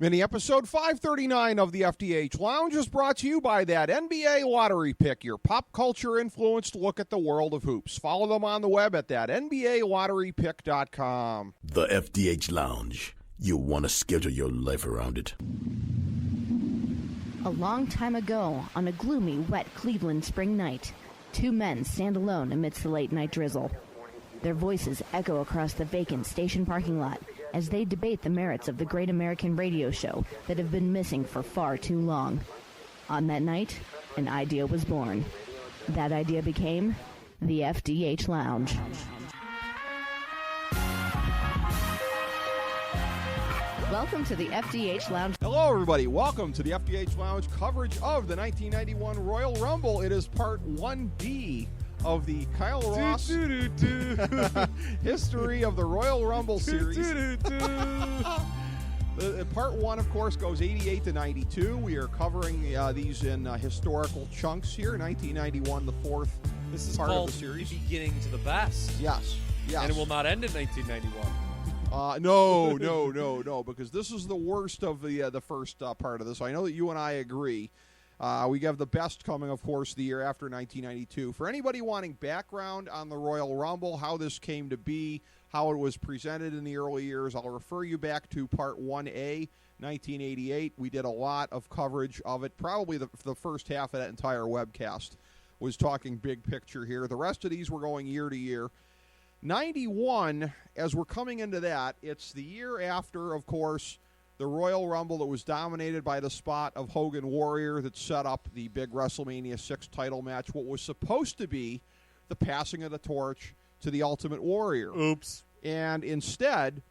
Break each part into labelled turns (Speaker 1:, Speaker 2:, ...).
Speaker 1: Mini episode 539 of the FDH Lounge is brought to you by that NBA lottery pick, your pop culture influenced look at the world of hoops. Follow them on the web at that NBALotteryPick.com.
Speaker 2: The FDH Lounge. You'll want to schedule your life around it.
Speaker 3: A long time ago, on a gloomy, wet Cleveland spring night, two men stand alone amidst the late-night drizzle. Their voices echo across the vacant station parking lot as they debate the merits of the great American radio show that have been missing for far too long. On that night, an idea was born. That idea became the FDH Lounge. Welcome to the FDH Lounge.
Speaker 1: Hello, everybody. Welcome to the FDH Lounge coverage of the 1991 Royal Rumble. It is part 1B of the Kyle Ross history of the Royal Rumble series. Part 1, of course, goes 88 to 92. We are covering these in historical chunks here. 1991, the fourth
Speaker 4: this is
Speaker 1: part
Speaker 4: called
Speaker 1: of the series.
Speaker 4: The beginning to the best.
Speaker 1: Yes.
Speaker 4: And it will not end in 1991.
Speaker 1: No, because this is the worst of the first part of this. I know that you and I agree. We have the best coming, of course, the year after 1992. For anybody wanting background on the Royal Rumble, how this came to be, how it was presented in the early years, I'll refer you back to Part 1A, 1988. We did a lot of coverage of it. Probably the first half of that entire webcast was talking big picture here. The rest of these were going year to year. 91, as we're coming into that, it's the year after, of course, the Royal Rumble that was dominated by the spot of Hogan Warrior that set up the big WrestleMania 6 title match, what was supposed to be the passing of the torch to the Ultimate Warrior.
Speaker 4: Oops.
Speaker 1: And instead,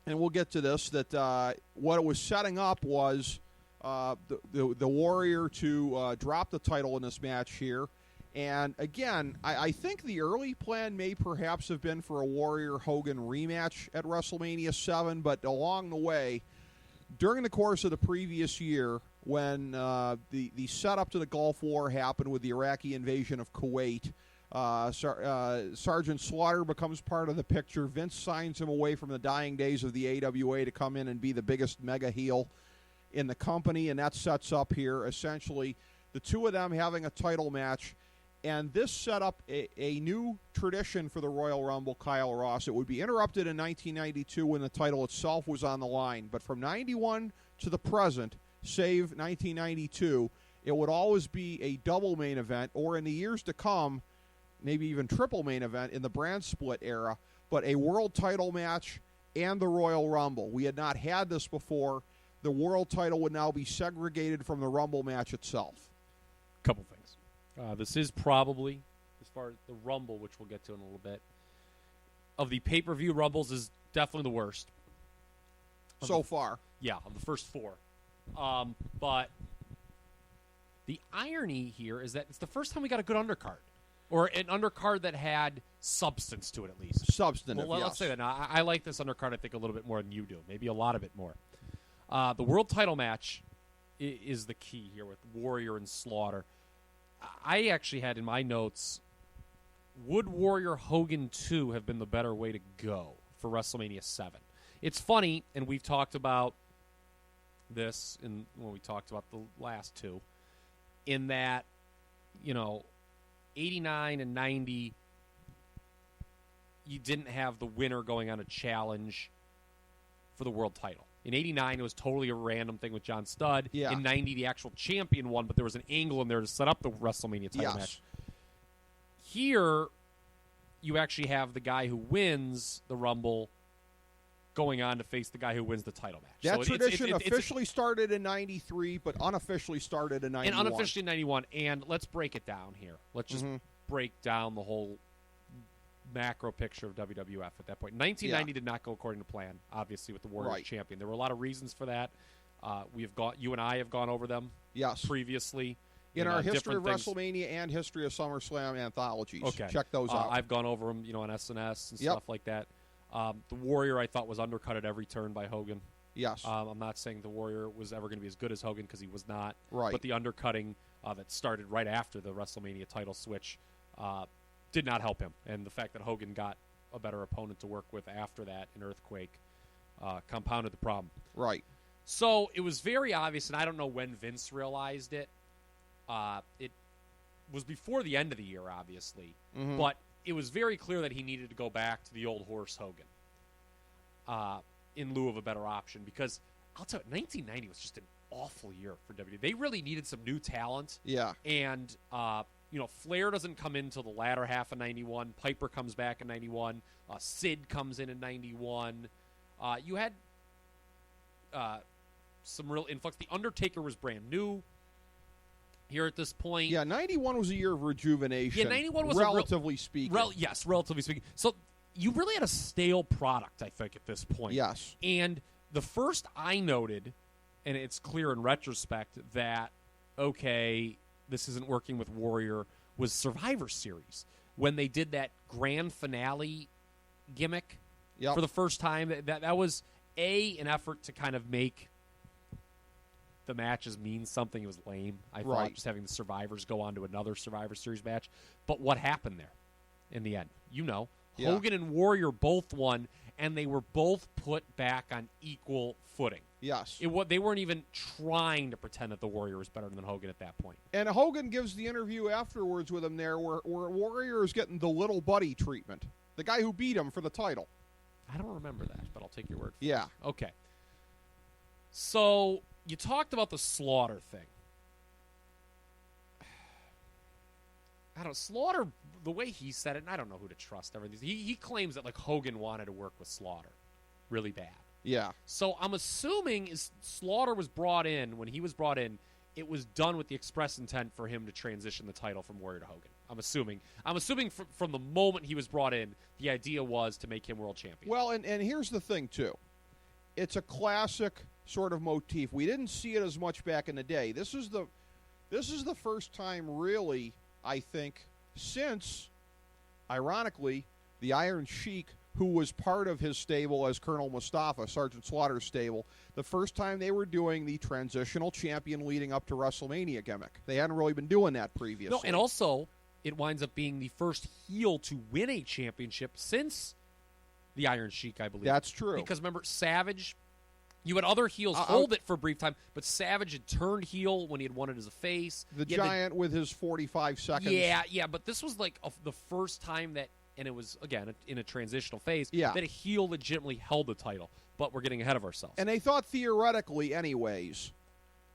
Speaker 1: and we'll get to this, that what it was setting up was the Warrior to drop the title in this match here. And again, I think the early plan may perhaps have been for a Warrior-Hogan rematch at WrestleMania 7, but along the way, during the course of the previous year, when the setup to the Gulf War happened with the Iraqi invasion of Kuwait, Sergeant Slaughter becomes part of the picture. Vince signs him away from the dying days of the AWA to come in and be the biggest mega heel in the company, and that sets up here essentially the two of them having a title match. And this set up a new tradition for the Royal Rumble, Kyle Ross. It would be interrupted in 1992 when the title itself was on the line. But from 91 to the present, save 1992, it would always be a double main event, or in the years to come, maybe even triple main event in the brand split era, but a world title match and the Royal Rumble. We had not had this before. The world title would now be segregated from the Rumble match itself.
Speaker 4: Couple things. This is probably, as far as the Rumble, which we'll get to in a little bit, of the pay-per-view Rumbles is definitely the worst.
Speaker 1: So far.
Speaker 4: Yeah, of the first four. But the irony here is that it's the first time we got a good undercard. Or an undercard that had substance to it, at least.
Speaker 1: Substantive,
Speaker 4: well,
Speaker 1: yes.
Speaker 4: Let's say that. Now, I like this undercard, I think, a little bit more than you do. Maybe a lot of it more. The world title match is the key here with Warrior and Slaughter. I actually had in my notes, would Warrior Hogan 2 have been the better way to go for WrestleMania 7? It's funny, and we've talked about this when we talked about the last two, in that, 89 and 90, you didn't have the winner going on a challenge for the world title. In 89, it was totally a random thing with John Studd.
Speaker 1: Yeah.
Speaker 4: In 90, the actual champion won, but there was an angle in there to set up the WrestleMania title match. Here, you actually have the guy who wins the Rumble going on to face the guy who wins the title match.
Speaker 1: That tradition officially started in 93, but unofficially started in 91.
Speaker 4: And unofficially in 91. And let's break it down here. Let's just break down the whole macro picture of WWF at that point. 1990 did not go according to plan, obviously, with the Warriors champion. There were a lot of reasons for that. You and I have gone over them previously.
Speaker 1: In our History of WrestleMania and History of SummerSlam anthologies.
Speaker 4: Okay.
Speaker 1: Check those out.
Speaker 4: I've gone over them on SNS and stuff like that. The Warrior, I thought, was undercut at every turn by Hogan.
Speaker 1: Yes.
Speaker 4: I'm not saying the Warrior was ever going to be as good as Hogan because he was not.
Speaker 1: Right.
Speaker 4: But the undercutting that started right after the WrestleMania title switch did not help him. And the fact that Hogan got a better opponent to work with after that in Earthquake compounded the problem.
Speaker 1: Right.
Speaker 4: So it was very obvious, and I don't know when Vince realized it. It was before the end of the year, obviously.
Speaker 1: Mm-hmm.
Speaker 4: But it was very clear that he needed to go back to the old horse Hogan in lieu of a better option. Because I'll tell you, 1990 was just an awful year for WWE. They really needed some new talent.
Speaker 1: Yeah.
Speaker 4: And, Flair doesn't come in until the latter half of 91. Piper comes back in 91. Sid comes in 91. You had some real influx. The Undertaker was brand new here at this point.
Speaker 1: Yeah, 91 was a year of rejuvenation.
Speaker 4: Yeah, 91 was
Speaker 1: relatively speaking.
Speaker 4: Yes, relatively speaking. So you really had a stale product, I think, at this point.
Speaker 1: Yes.
Speaker 4: And the first I noted, and it's clear in retrospect, that, okay, this isn't working with Warrior, was Survivor Series. When they did that grand finale gimmick for the first time, that was, an effort to kind of make the matches mean something. It was lame, I thought, just having the survivors go on to another Survivor Series match. But what happened there in the end? Hogan and Warrior both won, and they were both put back on equal footing.
Speaker 1: Yes.
Speaker 4: They weren't even trying to pretend that the Warrior was better than Hogan at that point.
Speaker 1: And Hogan gives the interview afterwards with him there where Warrior is getting the little buddy treatment. The guy who beat him for the title.
Speaker 4: I don't remember that, but I'll take your word for
Speaker 1: it.
Speaker 4: Okay. So you talked about the Slaughter thing. I don't know. Slaughter, the way he said it, and I don't know who to trust. He claims that Hogan wanted to work with Slaughter really bad.
Speaker 1: Yeah.
Speaker 4: So I'm assuming Slaughter was brought in, when he was brought in, it was done with the express intent for him to transition the title from Warrior to Hogan. I'm assuming from the moment he was brought in, the idea was to make him world champion.
Speaker 1: Well, and here's the thing, too. It's a classic sort of motif. We didn't see it as much back in the day. This is the first time, really, I think, since, ironically, the Iron Sheik, who was part of his stable as Colonel Mustafa, Sergeant Slaughter's stable, the first time they were doing the transitional champion leading up to WrestleMania gimmick. They hadn't really been doing that previously.
Speaker 4: No, and also, it winds up being the first heel to win a championship since the Iron Sheik, I believe.
Speaker 1: That's true.
Speaker 4: Because remember, Savage, you had other heels hold it for a brief time, but Savage had turned heel when he had won it as a face.
Speaker 1: The Giant with his 45 seconds.
Speaker 4: Yeah, but this was the first time that, and it was, again, in a transitional phase, that a heel legitimately held the title. But we're getting ahead of ourselves.
Speaker 1: And they thought theoretically, anyways,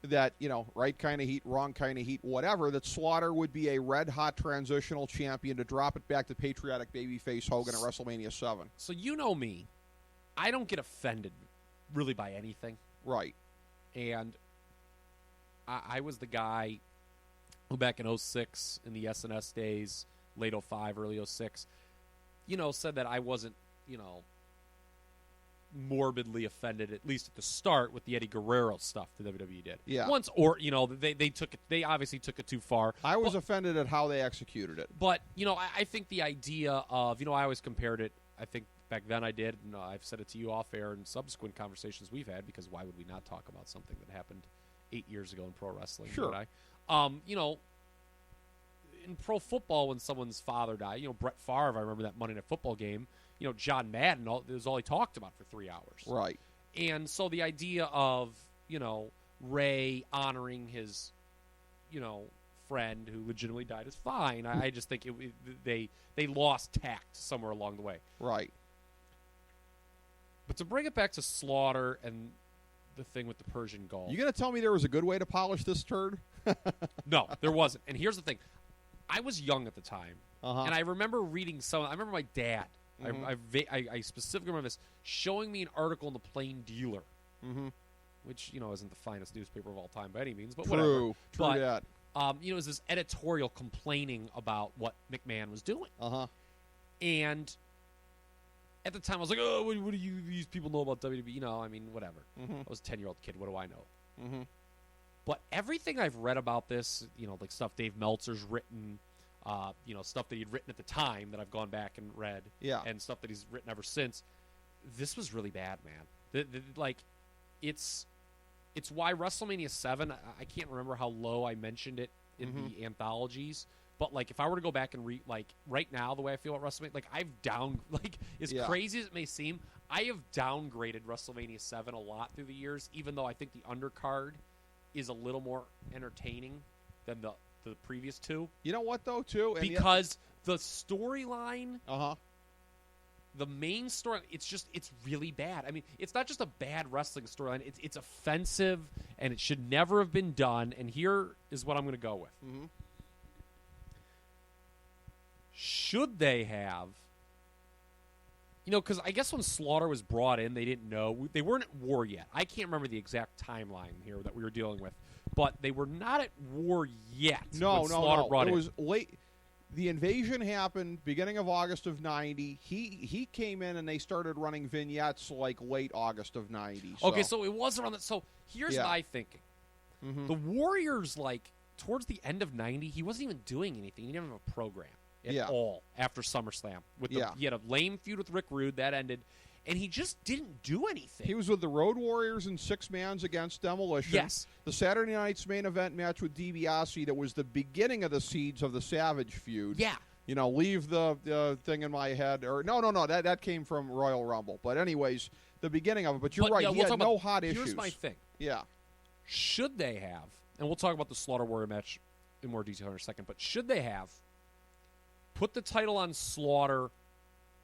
Speaker 1: that, right kind of heat, wrong kind of heat, whatever, that Slaughter would be a red-hot transitional champion to drop it back to patriotic babyface Hogan at WrestleMania 7.
Speaker 4: So you know me. I don't get offended really by anything.
Speaker 1: Right.
Speaker 4: And I was the guy who back in 06, in the SNS days, late 05, early 06, said that I wasn't, morbidly offended, at least at the start, with the Eddie Guerrero stuff the WWE did.
Speaker 1: Yeah.
Speaker 4: Once, or, they obviously took it too far.
Speaker 1: I was offended at how they executed it.
Speaker 4: But, I think the idea of, I always compared it, I think back then I did, and I've said it to you off air in subsequent conversations we've had, because why would we not talk about something that happened 8 years ago in pro wrestling?
Speaker 1: Sure.
Speaker 4: In pro football, when someone's father died, Brett Favre, I remember that Monday Night Football game, John Madden, it was all he talked about for 3 hours.
Speaker 1: Right.
Speaker 4: And so the idea of, Ray honoring his, friend who legitimately died is fine. I just think they lost tact somewhere along the way.
Speaker 1: Right.
Speaker 4: But to bring it back to Slaughter and the thing with the Persian Gulf.
Speaker 1: You going to tell me there was a good way to polish this turd?
Speaker 4: No, there wasn't. And here's the thing. I was young at the time, and I remember reading I remember my dad, I specifically remember this, showing me an article in the Plain Dealer, which, isn't the finest newspaper of all time by any means, but whatever.
Speaker 1: True that.
Speaker 4: It was this editorial complaining about what McMahon was doing. And at the time, I was like, oh, what do these people know about WWE? Whatever. I was a 10-year-old kid. What do I know? But everything I've read about this, like stuff Dave Meltzer's written, stuff that he'd written at the time that I've gone back and read, and stuff that he's written ever since, this was really bad, man. It's why WrestleMania 7, I can't remember how low I mentioned it in the anthologies, But like, if I were to go back and right now, the way I feel about WrestleMania, like as crazy as it may seem, I have downgraded WrestleMania 7 a lot through the years, even though I think the undercard is a little more entertaining than the previous two.
Speaker 1: You know what though, too,
Speaker 4: because the storyline,
Speaker 1: the
Speaker 4: main story, it's really bad. I mean, it's not just a bad wrestling storyline; it's offensive, and it should never have been done. And here is what I'm going to go with.
Speaker 1: Mm-hmm.
Speaker 4: Should they have, because I guess when Slaughter was brought in, they didn't know. They weren't at war yet. I can't remember the exact timeline here that we were dealing with, but they were not at war yet.
Speaker 1: No.
Speaker 4: Brought
Speaker 1: it
Speaker 4: in.
Speaker 1: was late. The invasion happened beginning of August of 90. He came in and they started running vignettes like late August of 90. So.
Speaker 4: Okay, so it was around that. So here's my thinking.
Speaker 1: Mm-hmm.
Speaker 4: The Warriors, towards the end of 90, he wasn't even doing anything. He didn't have a program at all after SummerSlam. He had a lame feud with Rick Rude. That ended. And he just didn't do anything.
Speaker 1: He was with the Road Warriors in 6-mans against Demolition.
Speaker 4: Yes.
Speaker 1: The Saturday Night's main event match with DiBiase that was the beginning of the seeds of the Savage feud.
Speaker 4: Yeah.
Speaker 1: Leave the thing in my head. Or no. That came from Royal Rumble. But anyways, the beginning of it. But you're right. He had no hot issues.
Speaker 4: Here's my thing.
Speaker 1: Yeah.
Speaker 4: Should they have, and we'll talk about the Slaughter Warrior match in more detail in a second, but should they have put the title on Slaughter,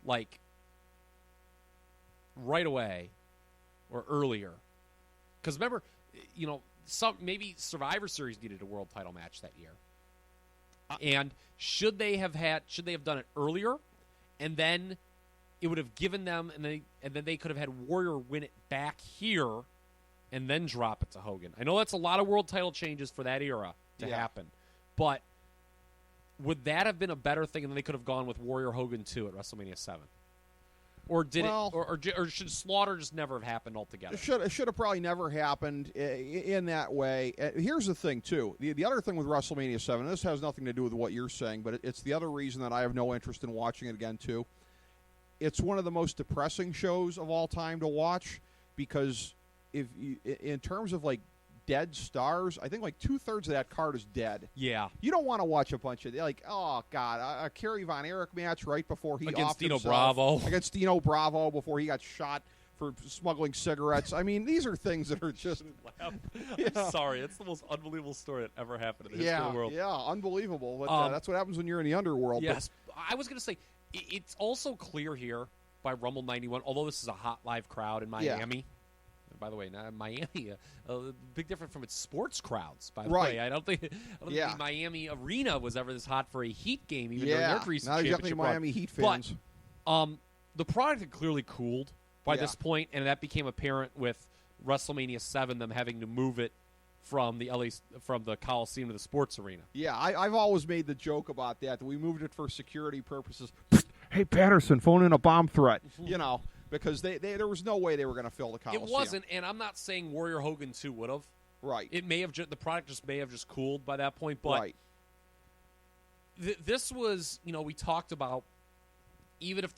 Speaker 4: right away or earlier? Because remember, maybe Survivor Series needed a world title match that year. And should they have done it earlier, and then it would have given them, and then they could have had Warrior win it back here, and then drop it to Hogan. I know that's a lot of world title changes for that era to happen, but would that have been a better thing, and then they could have gone with Warrior Hogan 2 at WrestleMania 7? Or did or should Slaughter just never have happened altogether?
Speaker 1: It should have probably never happened in that way. Here's the thing, too. The other thing with WrestleMania 7, and this has nothing to do with what you're saying, but it's the other reason that I have no interest in watching it again, too. It's one of the most depressing shows of all time to watch because in terms of, dead stars, I think 2/3 of that card is dead.
Speaker 4: Yeah.
Speaker 1: You don't want to watch a bunch of oh God, a Kerry Von Erich match right before he
Speaker 4: against Dino
Speaker 1: himself,
Speaker 4: Bravo
Speaker 1: against Dino Bravo before he got shot for smuggling cigarettes. I mean, these are things that are just.
Speaker 4: I'm sorry, it's the most unbelievable story that ever happened in the history of the world.
Speaker 1: Yeah, unbelievable. But that's what happens when you're in the underworld.
Speaker 4: Yes, I was going to say it's also clear here by Rumble 91, although this is a hot live crowd in Miami.
Speaker 1: Yeah.
Speaker 4: By the way, Miami, big difference from its sports crowds. By the way, I don't think the Miami arena was ever this hot for a Heat game, even during their recent
Speaker 1: not
Speaker 4: championship
Speaker 1: exactly Miami Heat fans.
Speaker 4: But the product had clearly cooled by this point, and that became apparent with WrestleMania 7, them having to move it from the Coliseum to the sports arena.
Speaker 1: Yeah, I've always made the joke about that we moved it for security purposes. Hey, Patterson, phone in a bomb threat. Because there was no way they were going to fill the Coliseum.
Speaker 4: It wasn't, and I'm not saying Warrior Hogan 2 would have.
Speaker 1: Right.
Speaker 4: It may have the product just may have just cooled by that point, but this was, we talked about, even if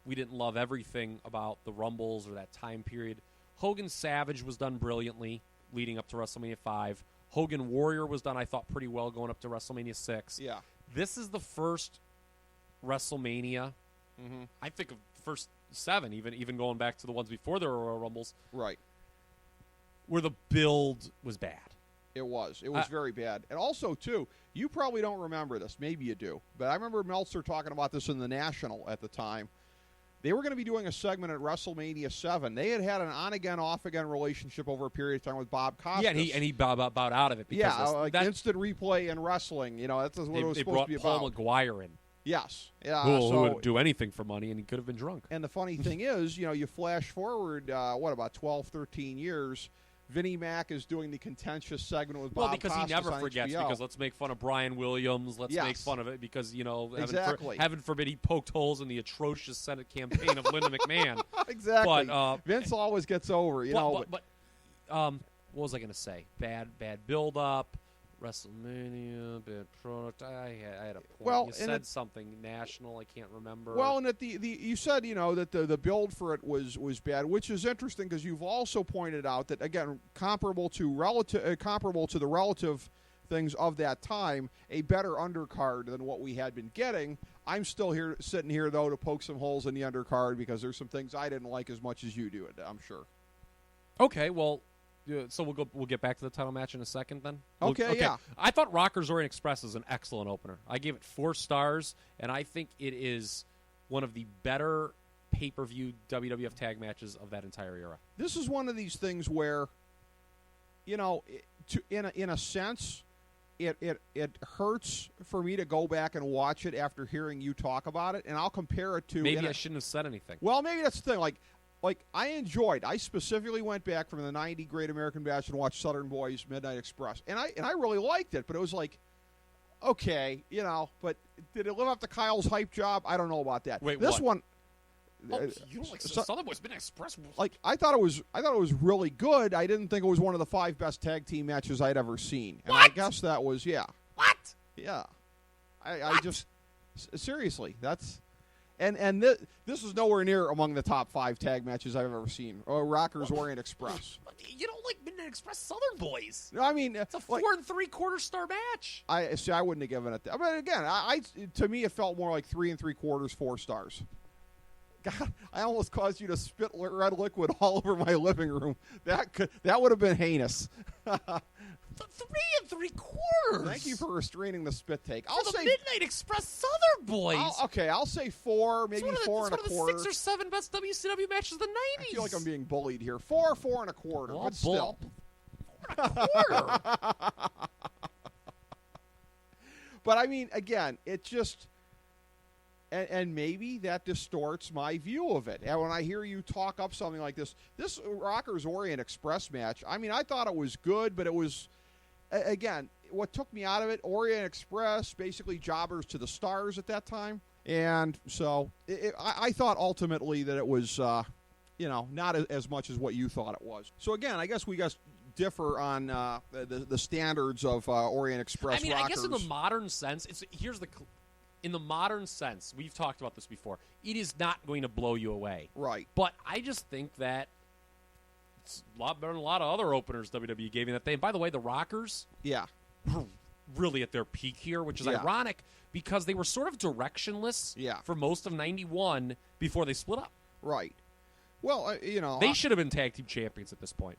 Speaker 4: we didn't love everything about the Rumbles or that time period, Hogan Savage was done brilliantly leading up to WrestleMania 5. Hogan Warrior was done, I thought, pretty well going up to WrestleMania 6.
Speaker 1: Yeah.
Speaker 4: This is the first WrestleMania, I think of the first 7, even going back to the ones before there were Royal Rumbles.
Speaker 1: Right.
Speaker 4: Where the build was bad.
Speaker 1: It was. It was very bad. And also, too, you probably don't remember this. Maybe you do. But I remember Meltzer talking about this in the National at the time. They were going to be doing a segment at WrestleMania 7. They had an on-again, off-again relationship over a period of time with Bob Costas.
Speaker 4: Yeah, and he bowed out of it. Because
Speaker 1: instant replay in wrestling. That's what it was supposed to be about.
Speaker 4: They brought Paul McGuire in.
Speaker 1: Yes. Yeah.
Speaker 4: Who would do anything for money, and he could have been drunk.
Speaker 1: And the funny thing is, you flash forward, about 12, 13 years, Vinnie Mac is doing the contentious segment with Bob
Speaker 4: because
Speaker 1: Costas
Speaker 4: he never
Speaker 1: on
Speaker 4: forgets,
Speaker 1: HBO.
Speaker 4: because let's make fun of Brian Williams, let's make fun of it, because,
Speaker 1: exactly.
Speaker 4: heaven forbid he poked holes in the atrocious Senate campaign of Linda McMahon.
Speaker 1: Exactly.
Speaker 4: But,
Speaker 1: Vince always gets over,
Speaker 4: But what was I going to say? Bad build-up. WrestleMania, bad product. I had a point.
Speaker 1: Well,
Speaker 4: you said something national. I can't remember.
Speaker 1: Well, and you said that the build for it was bad, which is interesting because you've also pointed out that again comparable to the relative things of that time, a better undercard than what we had been getting. I'm still sitting here, though, to poke some holes in the undercard because there's some things I didn't like as much as you do, I'm sure.
Speaker 4: Okay, well, so we'll get back to the title match in a second then?
Speaker 1: Okay, yeah.
Speaker 4: I thought Rockers Orient Express is an excellent opener. I gave it 4 stars, and I think it is one of the better pay-per-view WWF tag matches of that entire era.
Speaker 1: This is one of these things where, in a sense, it hurts for me to go back and watch it after hearing you talk about it, and I'll compare it to...
Speaker 4: Maybe I shouldn't have said anything.
Speaker 1: Well, maybe that's the thing. Like I specifically went back from the 90 Great American Bash and watched Southern Boys Midnight Express, and I really liked it, but it was like, okay, but did it live up to Kyle's hype job? I don't know about that.
Speaker 4: Wait,
Speaker 1: this
Speaker 4: what?
Speaker 1: one...
Speaker 4: you don't like Southern Boys Midnight Express?
Speaker 1: Like I thought it was really good. I didn't think it was one of the 5 best tag team matches I'd ever seen. And
Speaker 4: what?
Speaker 1: I guess that was
Speaker 4: What?
Speaker 1: Yeah. I just seriously, that's and this is nowhere near among the top 5 tag matches I've ever seen. Rockers Orient Express.
Speaker 4: You don't like Midnight Express Southern Boys?
Speaker 1: No, I mean
Speaker 4: it's a 4 3/4 star match.
Speaker 1: I wouldn't have given it that. But again, to me it felt more like 3 3/4, 4 stars. God, I almost caused you to spit red liquid all over my living room. That would have been heinous.
Speaker 4: 3 3/4.
Speaker 1: Thank you for restraining the spit take.
Speaker 4: I'll say Midnight Express Southern Boys.
Speaker 1: I'll say 4, maybe 4 and a quarter.
Speaker 4: It's one of the 6 or 7 best WCW matches of the 90s.
Speaker 1: I feel like I'm being bullied here. 4, 4 and a quarter, but still.
Speaker 4: 4 and a quarter.
Speaker 1: But I mean, again, it just. And maybe that distorts my view of it. And when I hear you talk up something like this Rockers Orient Express match, I mean, I thought it was good, but it was, again, what took me out of it, Orient Express, basically jobbers to the stars at that time. And so I thought ultimately that it was, not as much as what you thought it was. So, again, I guess we differ on the standards of Orient Express.
Speaker 4: I mean,
Speaker 1: Rockers.
Speaker 4: I guess in the modern sense, in the modern sense, we've talked about this before, it is not going to blow you away.
Speaker 1: Right.
Speaker 4: But I just think that it's a lot better than a lot of other openers WWE gave me that day. And by the way, the Rockers were really at their peak here, which is ironic because they were sort of directionless for most of 91 before they split up.
Speaker 1: Right. Well,
Speaker 4: they should have been tag team champions at this point.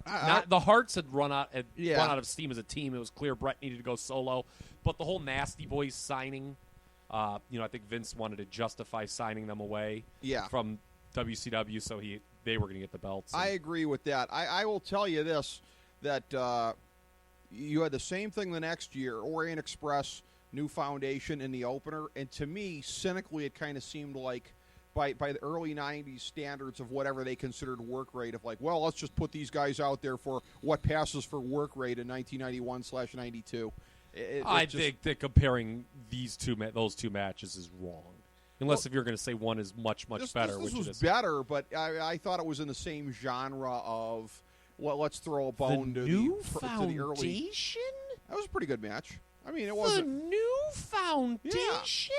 Speaker 4: The Hearts had run out of steam as a team. It was clear Brett needed to go solo. But the whole Nasty Boys signing, I think Vince wanted to justify signing them away from WCW, so they were going to get the belts.
Speaker 1: I agree with that. I will tell you this, that you had the same thing the next year, Orient Express, new foundation in the opener, and to me, cynically, it kind of seemed like by the early 90s standards of whatever they considered work rate of like, well, let's just put these guys out there for what passes for work rate in 1991/92.
Speaker 4: I think that comparing those two matches is wrong. Unless if you're going to say one is much better.
Speaker 1: This was better, but I thought it was in the same genre of, well, let's throw a bone to the early. That was a pretty good match. I mean, it wasn't.
Speaker 4: The New Foundation?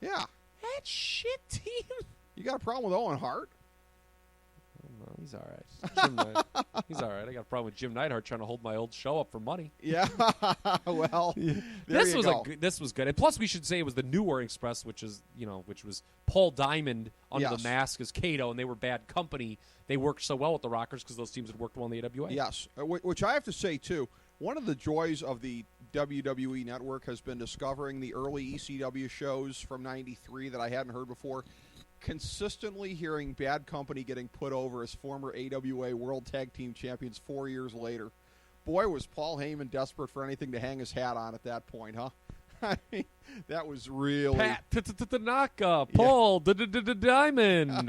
Speaker 1: Yeah.
Speaker 4: That shit team?
Speaker 1: You got a problem with Owen Hart?
Speaker 4: No, he's all right. He's all right. I got a problem with Jim Neidhart trying to hold my old show up for money.
Speaker 1: Yeah. Well,
Speaker 4: this was good. And plus, we should say it was the New Orient Express, which was Paul Diamond under the mask as Kato, and they were bad company. They worked so well with the Rockers because those teams had worked well in the AWA.
Speaker 1: Yes, which I have to say, too, one of the joys of the WWE Network has been discovering the early ECW shows from 93 that I hadn't heard before. Consistently hearing Bad Company getting put over as former AWA World Tag Team Champions 4 years later. Boy, was Paul Heyman desperate for anything to hang his hat on at that point, huh? I mean, that was really...
Speaker 4: Pat Tanaka, Paul Diamond.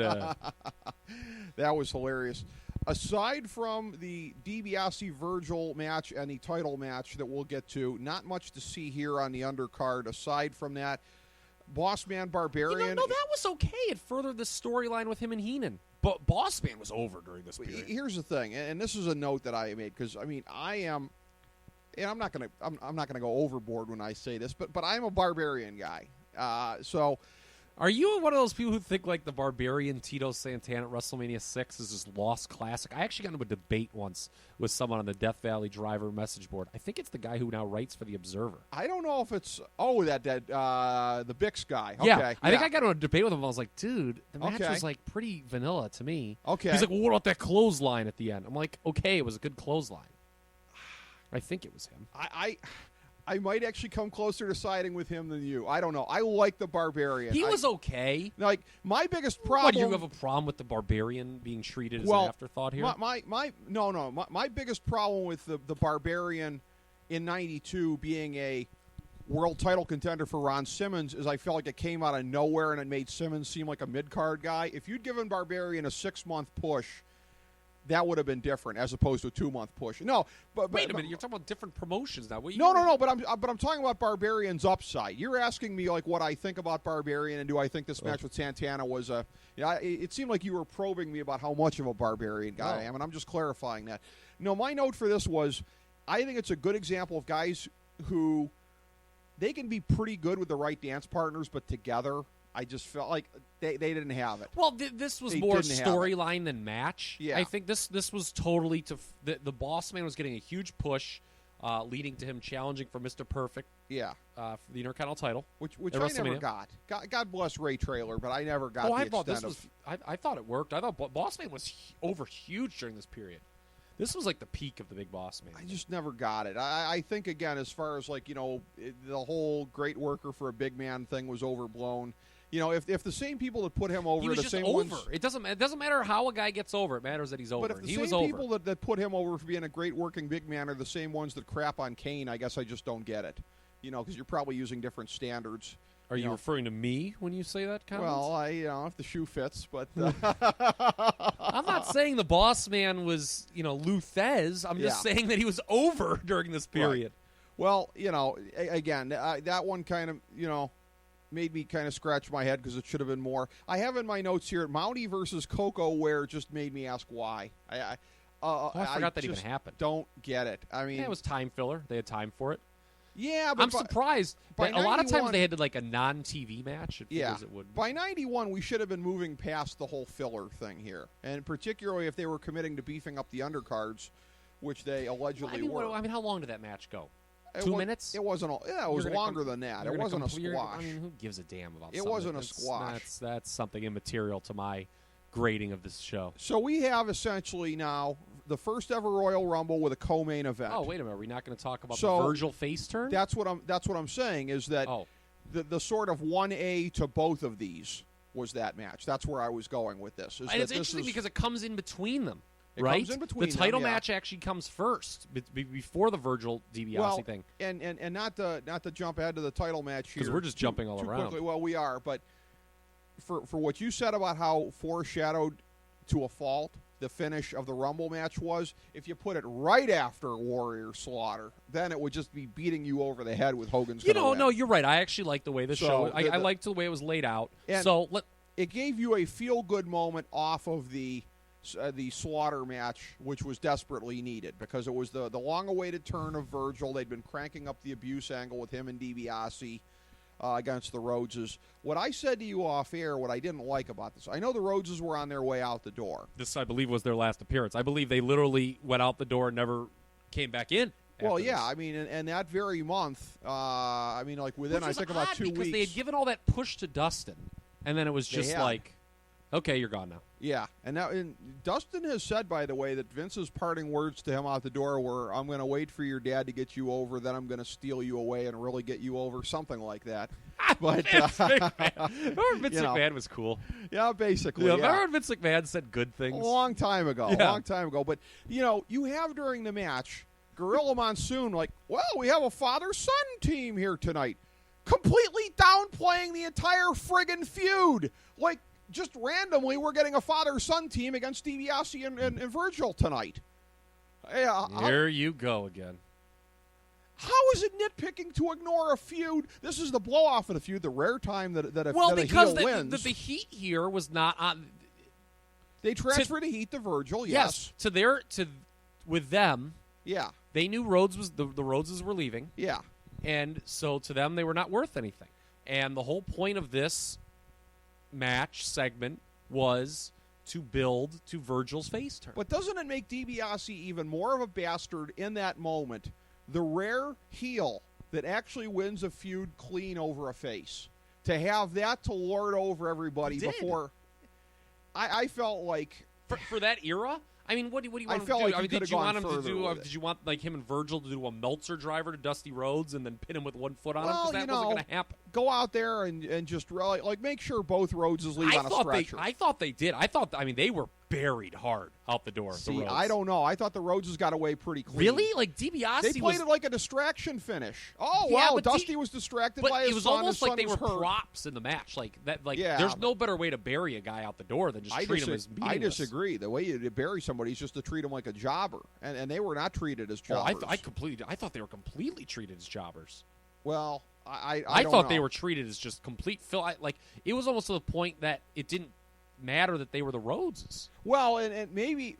Speaker 1: That was hilarious. Aside from the DiBiase Virgil match and the title match that we'll get to, not much to see here on the undercard. Aside from that, Bossman Barbarian.
Speaker 4: No, that was okay. It furthered the storyline with him and Heenan. But Bossman was over during this period.
Speaker 1: Here's the thing, and this is a note that I made because I mean I am, and I'm not gonna go overboard when I say this, but I'm a Barbarian guy. So
Speaker 4: Are you one of those people who think like the Barbarian Tito Santana at WrestleMania 6 is this lost classic? I actually got into a debate once with someone on the Death Valley Driver message board. I think it's the guy who now writes for the Observer.
Speaker 1: I don't know if it's the Bix guy. Okay,
Speaker 4: yeah, I think I got into a debate with him. I was like, dude, the match
Speaker 1: Okay.
Speaker 4: was like pretty vanilla to me.
Speaker 1: Okay.
Speaker 4: He's like, well, what about that clothesline at the end? I'm like, okay, it was a good clothesline. I think it was him.
Speaker 1: I might actually come closer to siding with him than you. I don't know. I like the Barbarian.
Speaker 4: He was okay.
Speaker 1: Like, my biggest problem...
Speaker 4: What, you have a problem with the Barbarian being treated as an afterthought here?
Speaker 1: My biggest problem with the Barbarian in 92 being a world title contender for Ron Simmons is I felt like it came out of nowhere and it made Simmons seem like a mid-card guy. If you'd given Barbarian a 6-month push, that would have been different as opposed to a 2-month push. No, but
Speaker 4: wait a minute, you're talking about different promotions now.
Speaker 1: No. But I'm talking about Barbarian's upside. You're asking me like what I think about Barbarian, and do I think this match with Santana was a? Yeah, it seemed like you were probing me about how much of a Barbarian guy I am, and I'm just clarifying that. No, my note for this was, I think it's a good example of guys who they can be pretty good with the right dance partners, but together, I just felt like they didn't have it.
Speaker 4: Well, this was more storyline than match.
Speaker 1: Yeah.
Speaker 4: I think this was totally the Boss Man was getting a huge push, leading to him challenging for Mr. Perfect.
Speaker 1: Yeah,
Speaker 4: for the Intercontinental title,
Speaker 1: which I never got. God bless Ray Traylor, but I never got.
Speaker 4: I thought this was. I thought it worked. I thought Boss Man was over huge during this period. This was like the peak of the Big Boss Man.
Speaker 1: I just never got it. I think, again, as far as like, the whole great worker for a big man thing was overblown. If the same people that put him over,
Speaker 4: he was
Speaker 1: the
Speaker 4: just
Speaker 1: same
Speaker 4: over.
Speaker 1: ones,
Speaker 4: it doesn't matter how a guy gets over. It matters that he's over.
Speaker 1: But if the
Speaker 4: he
Speaker 1: same
Speaker 4: was over.
Speaker 1: people that put him over for being a great working big man are the same ones that crap on Kane, I guess I just don't get it. Because you're probably using different standards.
Speaker 4: Are you referring to me when you say that comment?
Speaker 1: Well, if the shoe fits, but
Speaker 4: I'm not saying the Boss Man was, Lou Thez. I'm just saying that he was over during this period.
Speaker 1: Right. Well, again, that one kind of, made me kind of scratch my head because it should have been more. I have in my notes here Mountie versus Coco, where it just made me ask why. I
Speaker 4: forgot that even happened.
Speaker 1: Don't get it. I mean,
Speaker 4: it was time filler. They had time for it.
Speaker 1: Yeah, but
Speaker 4: I'm surprised.
Speaker 1: By
Speaker 4: a lot of times they had like a non-TV match. It would.
Speaker 1: By 91, we should have been moving past the whole filler thing here, and particularly if they were committing to beefing up the undercards, which they allegedly were.
Speaker 4: How long did that match go? 2 minutes?
Speaker 1: It wasn't. It was longer than that. It wasn't a squash.
Speaker 4: Who gives a damn about?
Speaker 1: It wasn't a squash.
Speaker 4: That's something immaterial to my grading of this show.
Speaker 1: So we have essentially now the first ever Royal Rumble with a co-main event.
Speaker 4: Oh, wait a minute. Are we not going to talk about the Virgil face turn?
Speaker 1: That's what I'm saying is that the sort of 1A to both of these was that match. That's where I was going with this.
Speaker 4: And it's interesting because it comes in between them.
Speaker 1: It comes in between
Speaker 4: the title match actually comes first before the Virgil DiBiase thing.
Speaker 1: And not to jump ahead to the title match here,
Speaker 4: because we're just jumping all around.
Speaker 1: Quickly. Well, we are, but for what you said about how foreshadowed to a fault the finish of the Rumble match was, if you put it right after Warrior Slaughter, then it would just be beating you over the head with Hogan's.
Speaker 4: No, you're right. I actually like the way the show. I liked the way it was laid out.
Speaker 1: It gave you a feel-good moment off of the Slaughter match, which was desperately needed because it was the long-awaited turn of Virgil. They'd been cranking up the abuse angle with him and DiBiase against the Rhodeses. What I said to you off air, what I didn't like about this, I know the Rhodeses were on their way out the door.
Speaker 4: This, I believe, was their last appearance. I believe they literally went out the door and never came back in.
Speaker 1: Well, yeah, this. I mean, and that very month, within, I think, about 2 weeks.
Speaker 4: Because they had given all that push to Dustin, and then it was just like, okay, you're gone now.
Speaker 1: Yeah, and Dustin has said, by the way, that Vince's parting words to him out the door were, I'm going to wait for your dad to get you over, then I'm going to steal you away and really get you over, something like that. But
Speaker 4: Vince McMahon was cool.
Speaker 1: Yeah, basically.
Speaker 4: Remember when Vince McMahon said good things?
Speaker 1: A long time ago. But, you have during the match, Gorilla Monsoon, we have a father-son team here tonight. Completely downplaying the entire friggin' feud. Just randomly, we're getting a father-son team against DiBiase and Virgil tonight.
Speaker 4: There you go again.
Speaker 1: How is it nitpicking to ignore a feud? This is the blow-off of the feud, the rare time that a heel wins.
Speaker 4: The heat here was not on.
Speaker 1: They transferred the heat to Virgil, yes.
Speaker 4: With them,
Speaker 1: yeah.
Speaker 4: They knew the Rhodeses were leaving.
Speaker 1: Yeah.
Speaker 4: And so to them, they were not worth anything. And the whole point of this match segment was to build to Virgil's face turn.
Speaker 1: But doesn't it make DiBiase even more of a bastard in that moment? The rare heel that actually wins a feud clean over a face. To have that to lord over everybody before... I felt like...
Speaker 4: For that era? I mean, what do you want
Speaker 1: I
Speaker 4: him
Speaker 1: felt
Speaker 4: to do?
Speaker 1: like he
Speaker 4: Did you want him to
Speaker 1: further
Speaker 4: do?
Speaker 1: with it.
Speaker 4: Did you want like him and Virgil to do a Meltzer driver to Dusty Rhodes and then pin him with one foot on him?
Speaker 1: Well,
Speaker 4: Because that wasn't going to happen.
Speaker 1: Go out there and just really, like make sure both Rhodeses leave on a stretcher.
Speaker 4: I thought they did. I mean, they were buried hard out the door.
Speaker 1: See,
Speaker 4: the Rhodes.
Speaker 1: I don't know. I thought the Rhodeses got away pretty clean.
Speaker 4: Really? Like DiBiase
Speaker 1: They played it like a distraction finish. Oh,
Speaker 4: Yeah,
Speaker 1: wow,
Speaker 4: but
Speaker 1: Dusty was distracted
Speaker 4: But
Speaker 1: by his
Speaker 4: it was
Speaker 1: son.
Speaker 4: almost
Speaker 1: His
Speaker 4: like they
Speaker 1: son
Speaker 4: were
Speaker 1: was hurt.
Speaker 4: props in the match. Like that. Like
Speaker 1: Yeah,
Speaker 4: there's
Speaker 1: but-
Speaker 4: no better way to bury a guy out the door than just treat him as
Speaker 1: I
Speaker 4: meaningless.
Speaker 1: disagree. The way you bury somebody is just to treat him like a jobber, and they were not treated as
Speaker 4: Oh,
Speaker 1: jobbers.
Speaker 4: I thought they were completely treated as jobbers.
Speaker 1: Well, I don't
Speaker 4: thought
Speaker 1: know.
Speaker 4: they were treated as just complete fill. Like it was almost to the point that it didn't matter that they were the Rhodeses.
Speaker 1: Well, and maybe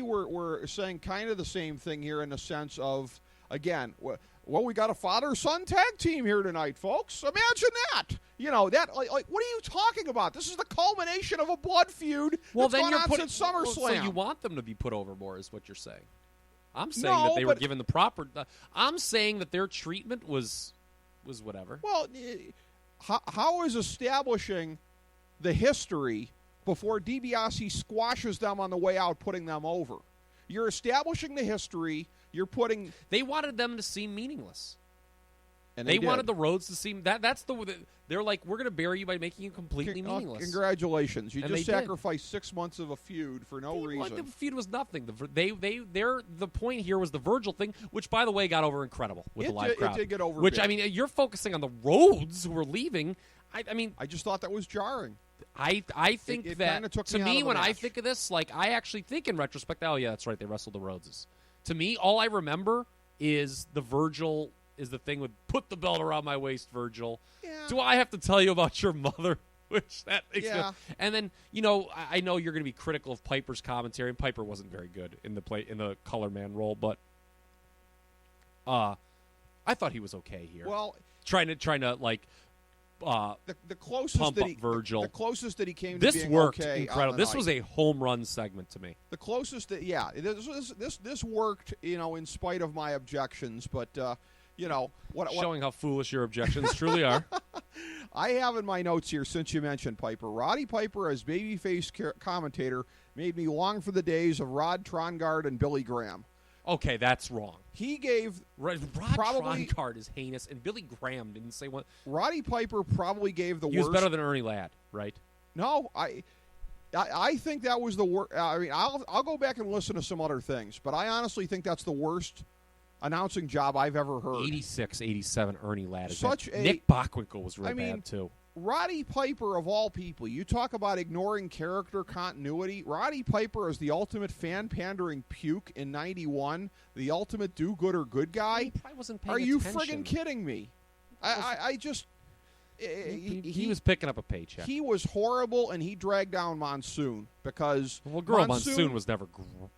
Speaker 1: we're saying kind of the same thing here in the sense of, again, well, we got a father-son tag team here tonight, folks. Imagine that. You know, that like what are you talking about? This is the culmination of a blood feud
Speaker 4: Well,
Speaker 1: that's
Speaker 4: then
Speaker 1: gone
Speaker 4: you're
Speaker 1: on
Speaker 4: putting
Speaker 1: since SummerSlam.
Speaker 4: So you want them to be put over more, is what you're saying. I'm saying
Speaker 1: No,
Speaker 4: that they were
Speaker 1: but-
Speaker 4: given the proper. I'm saying that their treatment was whatever.
Speaker 1: Well, how is establishing the history before DiBiase squashes them on the way out, putting them over? You're establishing the history. You're putting.
Speaker 4: They wanted them to seem meaningless.
Speaker 1: And
Speaker 4: They
Speaker 1: did.
Speaker 4: wanted the Rhodes to seem that's the. They're like, we're going to bury you by making you completely meaningless.
Speaker 1: Congratulations! You
Speaker 4: And
Speaker 1: just
Speaker 4: they did.
Speaker 1: sacrificed 6 months of a feud for no
Speaker 4: The
Speaker 1: reason.
Speaker 4: feud was nothing. The point here was the Virgil thing, which, by the way, got over incredible with
Speaker 1: It
Speaker 4: the live
Speaker 1: did- it
Speaker 4: crowd.
Speaker 1: did get over
Speaker 4: Which,
Speaker 1: big.
Speaker 4: I mean, you're focusing on the Rhodes who were leaving. I mean,
Speaker 1: I just thought that was jarring.
Speaker 4: I think
Speaker 1: it
Speaker 4: that
Speaker 1: kinda took
Speaker 4: to
Speaker 1: me out
Speaker 4: me
Speaker 1: of the
Speaker 4: when I
Speaker 1: match.
Speaker 4: think of this, like I actually think in retrospect, oh yeah, that's right, they wrestled the Rhodeses. To me, all I remember is the Virgil is the thing with put the belt around my waist, Virgil.
Speaker 1: Yeah.
Speaker 4: Do I have to tell you about your mother? Which that makes
Speaker 1: Yeah.
Speaker 4: and then I know you're going to be critical of Piper's commentary, and Piper wasn't very good in the color man role, but I thought he was okay here.
Speaker 1: Well,
Speaker 4: trying to like.
Speaker 1: the closest
Speaker 4: Pump
Speaker 1: that
Speaker 4: up
Speaker 1: he
Speaker 4: Virgil.
Speaker 1: The closest that he came
Speaker 4: This
Speaker 1: to being
Speaker 4: worked
Speaker 1: okay
Speaker 4: incredible.
Speaker 1: on the
Speaker 4: This was
Speaker 1: night.
Speaker 4: a home run segment to me.
Speaker 1: The closest that this worked, in spite of my objections, but what
Speaker 4: Showing how foolish your objections truly are.
Speaker 1: I have in my notes here, since you mentioned Piper, Roddy Piper as babyface commentator made me long for the days of Rod Trongard and Billy Graham.
Speaker 4: Okay, that's wrong.
Speaker 1: He gave
Speaker 4: Rod
Speaker 1: Probably-
Speaker 4: Trongard is heinous, and Billy Graham didn't say what.
Speaker 1: Roddy Piper probably gave the
Speaker 4: He
Speaker 1: worst.
Speaker 4: was better than Ernie Ladd, right?
Speaker 1: No, I think that was the worst. I mean, I'll go back and listen to some other things, but I honestly think that's the worst announcing job I've ever heard.
Speaker 4: 86, 87, Ernie Ladd. Is
Speaker 1: Such
Speaker 4: bad.
Speaker 1: a-
Speaker 4: Nick Bockwinkel was real
Speaker 1: I mean,
Speaker 4: bad too.
Speaker 1: Roddy Piper, of all people, you talk about ignoring character continuity. Roddy Piper is the ultimate fan-pandering puke in '91, the ultimate do-gooder good guy.
Speaker 4: He probably wasn't paying
Speaker 1: Are you
Speaker 4: attention.
Speaker 1: friggin' kidding me? I just...
Speaker 4: He was picking up a paycheck.
Speaker 1: He was horrible, and he dragged down Monsoon because
Speaker 4: well, Girl Monsoon was never.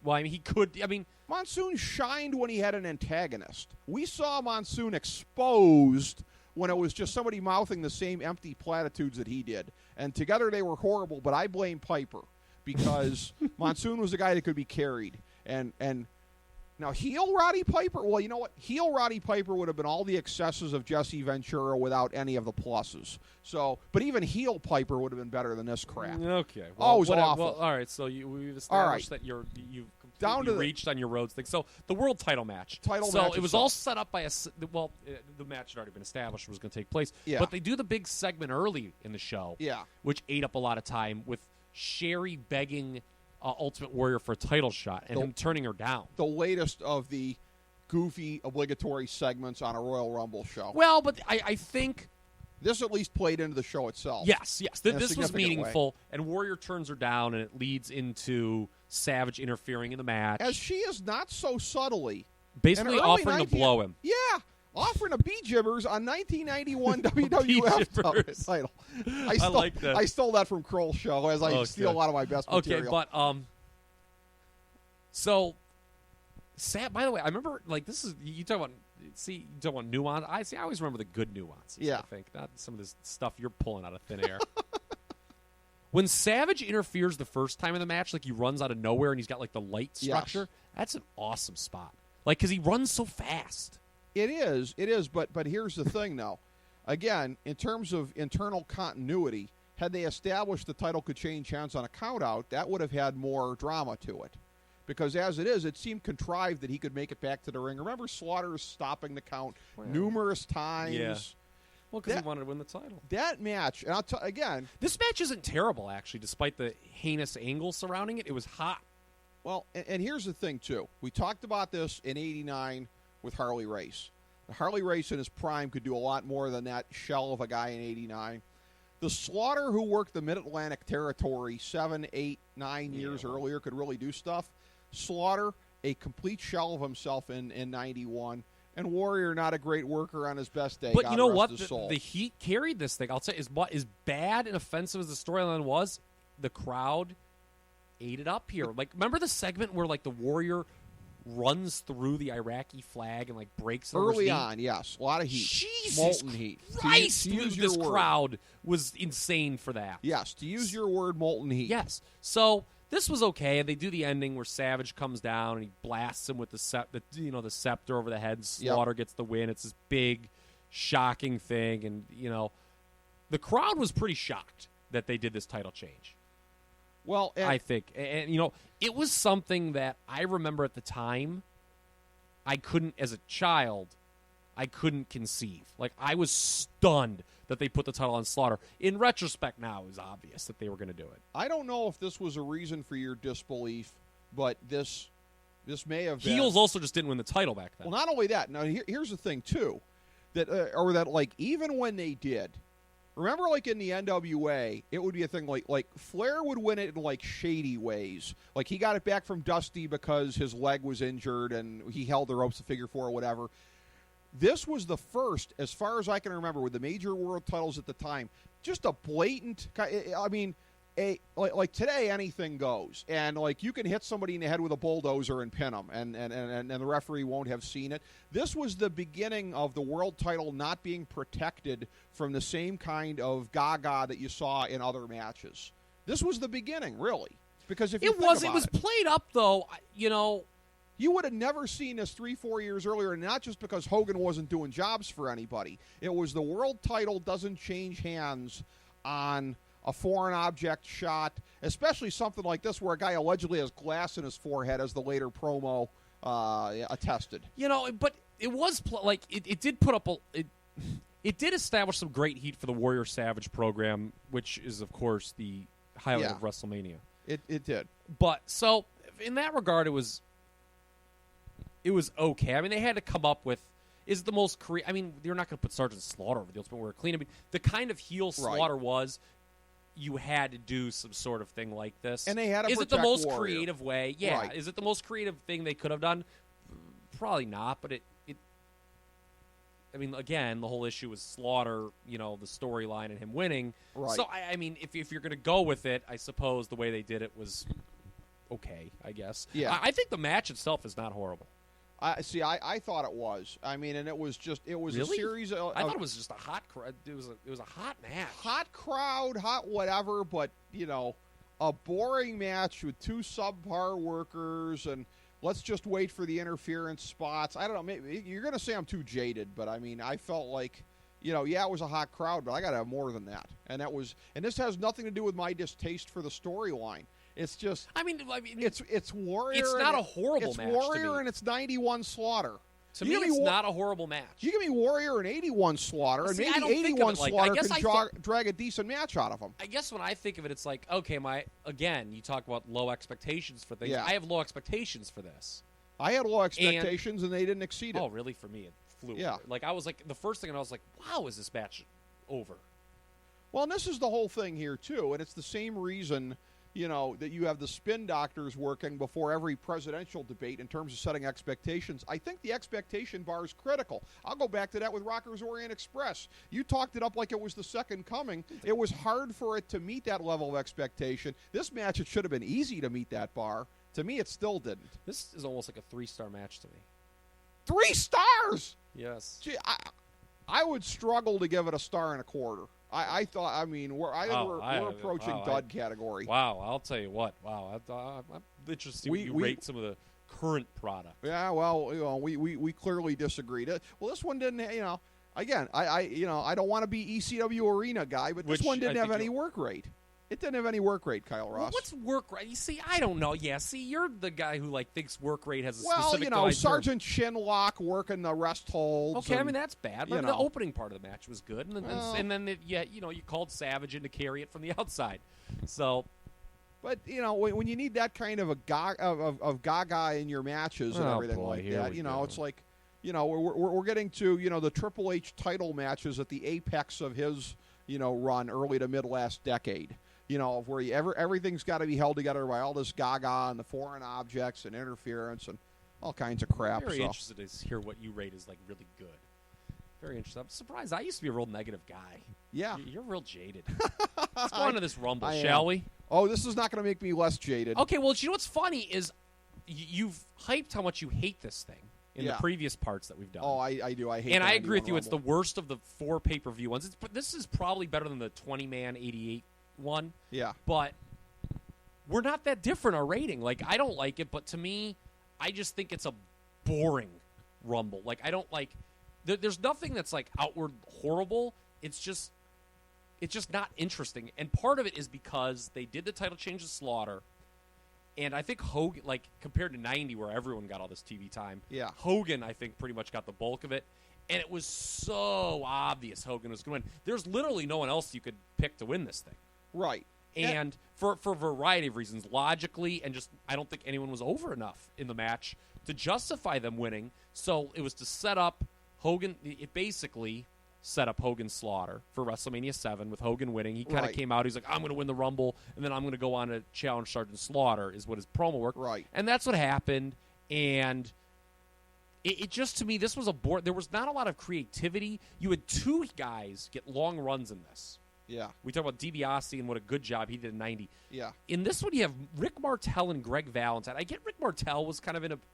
Speaker 4: Well, I mean, he could. I mean,
Speaker 1: Monsoon shined when he had an antagonist. We saw Monsoon exposed when it was just somebody mouthing the same empty platitudes that he did. And together they were horrible, but I blame Piper because Monsoon was a guy that could be carried. And now heel Roddy Piper, well, you know what? Heel Roddy Piper would have been all the excesses of Jesse Ventura without any of the pluses. So, but even heel Piper would have been better than this crap.
Speaker 4: okay.
Speaker 1: Oh, it was
Speaker 4: whatever.
Speaker 1: awful.
Speaker 4: Well, all right. So we've established
Speaker 1: All right.
Speaker 4: that you've
Speaker 1: Down
Speaker 4: completely
Speaker 1: to the-
Speaker 4: reached on your Rhodes thing. So the world title match.
Speaker 1: Title
Speaker 4: so
Speaker 1: match
Speaker 4: it was
Speaker 1: itself.
Speaker 4: all set up by the match had already been established was going to take place.
Speaker 1: Yeah.
Speaker 4: But they do the big segment early in the show.
Speaker 1: Yeah.
Speaker 4: Which ate up a lot of time with Sherry begging Ultimate Warrior for a title shot and him turning her down.
Speaker 1: The latest of the goofy obligatory segments on a Royal Rumble show.
Speaker 4: Well, but I think
Speaker 1: This at least played into the show itself.
Speaker 4: yes.
Speaker 1: In a
Speaker 4: This was
Speaker 1: significant
Speaker 4: meaningful, and Warrior turns her down, and it leads into Savage interfering in the match,
Speaker 1: As she is not so subtly.
Speaker 4: basically
Speaker 1: in early
Speaker 4: offering to
Speaker 1: 19
Speaker 4: blow him.
Speaker 1: Yeah. Offering to beat Jibbers on 1991 WWF title. I
Speaker 4: like that.
Speaker 1: I stole that from Kroll's show, as I
Speaker 4: Okay.
Speaker 1: steal a lot of my best
Speaker 4: Okay,
Speaker 1: material.
Speaker 4: but so by the way, I remember like this is you talk about nuance. I always remember the good nuances.
Speaker 1: Yeah.
Speaker 4: I think not some of this stuff you're pulling out of thin air. When Savage interferes the first time in the match, like he runs out of nowhere and he's got like the light structure,
Speaker 1: Yes.
Speaker 4: that's an awesome spot. Like, because he runs so fast.
Speaker 1: It is, but here's the thing, though. Again, in terms of internal continuity, had they established the title could change hands on a countout, that would have had more drama to it. Because as it is, it seemed contrived that he could make it back to the ring. Remember Slaughter stopping the count numerous times?
Speaker 4: Yeah. Well, because he wanted to win the title.
Speaker 1: That match, and again...
Speaker 4: This match isn't terrible, actually, despite the heinous angle surrounding it. It was hot.
Speaker 1: Well, and here's the thing, too. We talked about this in '89 with Harley Race. Harley Race in his prime could do a lot more than that shell of a guy in '89. The Slaughter who worked the Mid-Atlantic territory 7, 8, 9 years earlier could really do stuff. Slaughter, a complete shell of himself in '91. And Warrior, not a great worker on his best day.
Speaker 4: But
Speaker 1: God
Speaker 4: you know
Speaker 1: rest
Speaker 4: what?
Speaker 1: his soul.
Speaker 4: The Heat carried this thing. I'll say, as bad and offensive as the storyline was, the crowd ate it up here. Like, remember the segment where, like, the Warrior runs through the Iraqi flag and, like, breaks the
Speaker 1: Early on, yes. A lot of heat.
Speaker 4: Jesus
Speaker 1: Molten heat.
Speaker 4: Christ,
Speaker 1: To use
Speaker 4: this
Speaker 1: your word.
Speaker 4: crowd was insane for that.
Speaker 1: Yes, to use your word, molten heat.
Speaker 4: Yes. So this was okay. They do the ending where Savage comes down and he blasts him with the scepter over the head. Slaughter gets the win. It's this big, shocking thing, and the crowd was pretty shocked that they did this title change.
Speaker 1: Well,
Speaker 4: I think, and it was something that I remember at the time. I couldn't, as a child, I couldn't conceive. Like, I was stunned that they put the title on Slaughter. In retrospect, now it was obvious that they were going to do it.
Speaker 1: I don't know if this was a reason for your disbelief, but this may have been.
Speaker 4: Heels also just didn't win the title back then.
Speaker 1: Well, not only that. Now, here's the thing too, that like even when they did, remember, like in the NWA, it would be a thing like Flair would win it in like shady ways. Like he got it back from Dusty because his leg was injured and he held the ropes to figure 4 or whatever. This was the first, as far as I can remember, with the major world titles at the time, just a blatant. I mean, like today, anything goes, and like you can hit somebody in the head with a bulldozer and pin them, and the referee won't have seen it. This was the beginning of the world title not being protected from the same kind of gaga that you saw in other matches. This was the beginning, really, because if you think about
Speaker 4: it was played up though,
Speaker 1: You would have never seen this 3-4 years earlier, and not just because Hogan wasn't doing jobs for anybody. It was the world title doesn't change hands on a foreign object shot, especially something like this where a guy allegedly has glass in his forehead, as the later promo attested.
Speaker 4: But it was it did put up it did establish some great heat for the Warrior Savage program, which is of course the highlight of WrestleMania.
Speaker 1: It did.
Speaker 4: But so in that regard, it was okay. I mean, they had to come up with is the most I mean, you're not going to put Sergeant Slaughter over the Ultimate Warrior clean. I mean, the kind of heel Slaughter was, you had to do some sort of thing like this.
Speaker 1: And they had to
Speaker 4: Is it the most
Speaker 1: Warrior.
Speaker 4: creative way? Yeah.
Speaker 1: Right.
Speaker 4: Is it the most creative thing they could have done? Probably not, but it I mean, again, the whole issue was Slaughter, the storyline and him winning.
Speaker 1: Right.
Speaker 4: So, I mean, if you're going to go with it, I suppose the way they did it was okay, I guess.
Speaker 1: Yeah.
Speaker 4: I think the match itself is not horrible.
Speaker 1: I thought it was. I mean, and it was
Speaker 4: Really?
Speaker 1: a series of.
Speaker 4: I thought it was just a hot crowd. It was a hot match.
Speaker 1: Hot crowd, hot whatever, but, a boring match with 2 subpar workers, and let's just wait for the interference spots. I don't know. Maybe you're going to say I'm too jaded, but, I mean, I felt like, it was a hot crowd, but I got to have more than that. And this has nothing to do with my distaste for the storyline. It's just.
Speaker 4: I mean,
Speaker 1: it's Warrior.
Speaker 4: It's not a horrible match.
Speaker 1: It's Warrior
Speaker 4: to me.
Speaker 1: and it's 91 Slaughter.
Speaker 4: To me, it's not a horrible match.
Speaker 1: You give me Warrior and 81 Slaughter, and
Speaker 4: See, I
Speaker 1: maybe
Speaker 4: don't think of
Speaker 1: 81
Speaker 4: it like-
Speaker 1: Slaughter
Speaker 4: I guess
Speaker 1: can drag a decent match out of him.
Speaker 4: I guess when I think of it, it's like, okay, again, you talk about low expectations for things.
Speaker 1: Yeah.
Speaker 4: I have low expectations for this.
Speaker 1: I had low expectations, and they didn't exceed it.
Speaker 4: Oh, really? For me, it flew.
Speaker 1: Yeah.
Speaker 4: Over. Like, I was like, the first thing, and I was like, wow, is this match over?
Speaker 1: Well, and this is the whole thing here, too, and it's the same reason, that you have the spin doctors working before every presidential debate in terms of setting expectations. I think the expectation bar is critical. I'll go back to that with Rockers Orient Express. You talked it up like it was the second coming. It was hard for it to meet that level of expectation. This match, it should have been easy to meet that bar. To me, it still didn't.
Speaker 4: This is almost like a 3-star match to me.
Speaker 1: 3 stars!
Speaker 4: Yes.
Speaker 1: Gee, I would struggle to give it a 1.25 stars. I thought. I mean, we're approaching dud category.
Speaker 4: Wow, I'll tell you what. Wow, I'm interested to see you rate some of the current product.
Speaker 1: Yeah, well, we clearly disagreed. Well, this one didn't. Again, I don't want to be ECW arena guy, but this one didn't have any work rate. It didn't have any work rate, Kyle Ross.
Speaker 4: Well, what's work rate? You see, I don't know. Yeah, see, you're the guy who thinks work rate has a specific.
Speaker 1: Well, Sergeant Shinlock working the rest holds.
Speaker 4: Okay, I mean that's bad. But the opening part of the match was good, and then you called Savage in to carry it from the outside. So,
Speaker 1: but when you need that kind of of Gaga in your matches and everything like that, it's like we're getting to the Triple H title matches at the apex of his run early to mid last decade. Where everything's got to be held together by all this Gaga and the foreign objects and interference and all kinds of crap.
Speaker 4: I'm very interested to hear what you rate as really good. Very interested. I'm surprised. I used to be a real negative guy.
Speaker 1: Yeah.
Speaker 4: You're real jaded. Let's go on to this Rumble, shall we?
Speaker 1: Oh, this is not going to make me less jaded.
Speaker 4: Okay, well, you know what's funny is you've hyped how much you hate this thing in the previous parts that we've done.
Speaker 1: Oh, I do. I hate it.
Speaker 4: And I agree with you. It's the worst of the 4 pay-per-view ones. This is probably better than the 20-man 88 one.
Speaker 1: Yeah.
Speaker 4: But we're not that different our rating. I don't like it, but to me, I just think it's a boring Rumble. I don't like there's nothing that's outward horrible. It's just not interesting. And part of it is because they did the title change to Slaughter. And I think Hogan, compared to 90 where everyone got all this TV time, Hogan, I think, pretty much got the bulk of it. And it was so obvious Hogan was going to win. There's literally no one else you could pick to win this thing.
Speaker 1: Right.
Speaker 4: And for a variety of reasons, logically, and just I don't think anyone was over enough in the match to justify them winning. So it was to set up Hogan. It basically set up Hogan's Slaughter for WrestleMania 7 with Hogan winning. He kind of came out. He's like, I'm going to win the Rumble, and then I'm going to go on to challenge Sergeant Slaughter is what his promo worked.
Speaker 1: Right.
Speaker 4: And that's what happened. And it just, to me, this was a board. There was not a lot of creativity. You had 2 guys get long runs in this.
Speaker 1: Yeah.
Speaker 4: We talk about DiBiase and what a good job he did in 90.
Speaker 1: Yeah.
Speaker 4: In this one, you have Rick Martel and Greg Valentine. I get Rick Martel was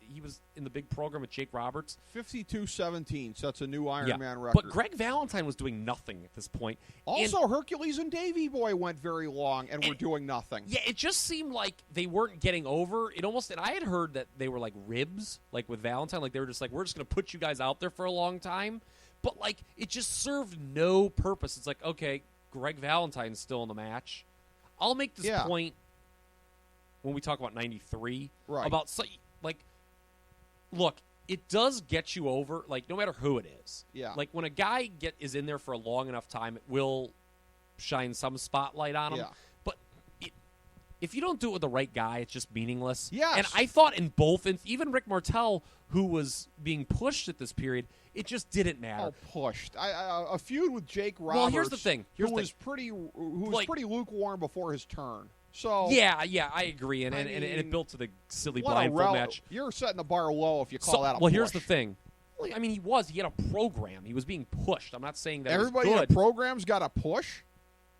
Speaker 4: he was in the big program with Jake Roberts.
Speaker 1: 52-17, so that's a new Iron Man record.
Speaker 4: But Greg Valentine was doing nothing at this point.
Speaker 1: Also, Hercules and Davey Boy went very long and were doing nothing.
Speaker 4: Yeah, it just seemed like they weren't getting over. And I had heard that they were like ribs, with Valentine. They were just we're just going to put you guys out there for a long time. But, it just served no purpose. It's okay, Greg Valentine's still in the match. I'll make this point when we talk about 93.
Speaker 1: Right.
Speaker 4: About, look, it does get you over, no matter who it is.
Speaker 1: Yeah.
Speaker 4: When a guy is in there for a long enough time, it will shine some spotlight on him.
Speaker 1: Yeah.
Speaker 4: But if you don't do it with the right guy, it's just meaningless.
Speaker 1: Yes.
Speaker 4: And I thought in both, even Rick Martel, who was being pushed at this period, it just didn't matter.
Speaker 1: Oh, pushed. A feud with Jake Roberts.
Speaker 4: Well, here's the thing.
Speaker 1: Who was pretty lukewarm before his turn. So
Speaker 4: yeah, I agree, and it built to the silly blindfold match.
Speaker 1: You're setting the bar low if you call that a push.
Speaker 4: Well, here's the thing. I mean, he had a program. He was being pushed. I'm not saying that
Speaker 1: everybody
Speaker 4: in
Speaker 1: a program's got a push.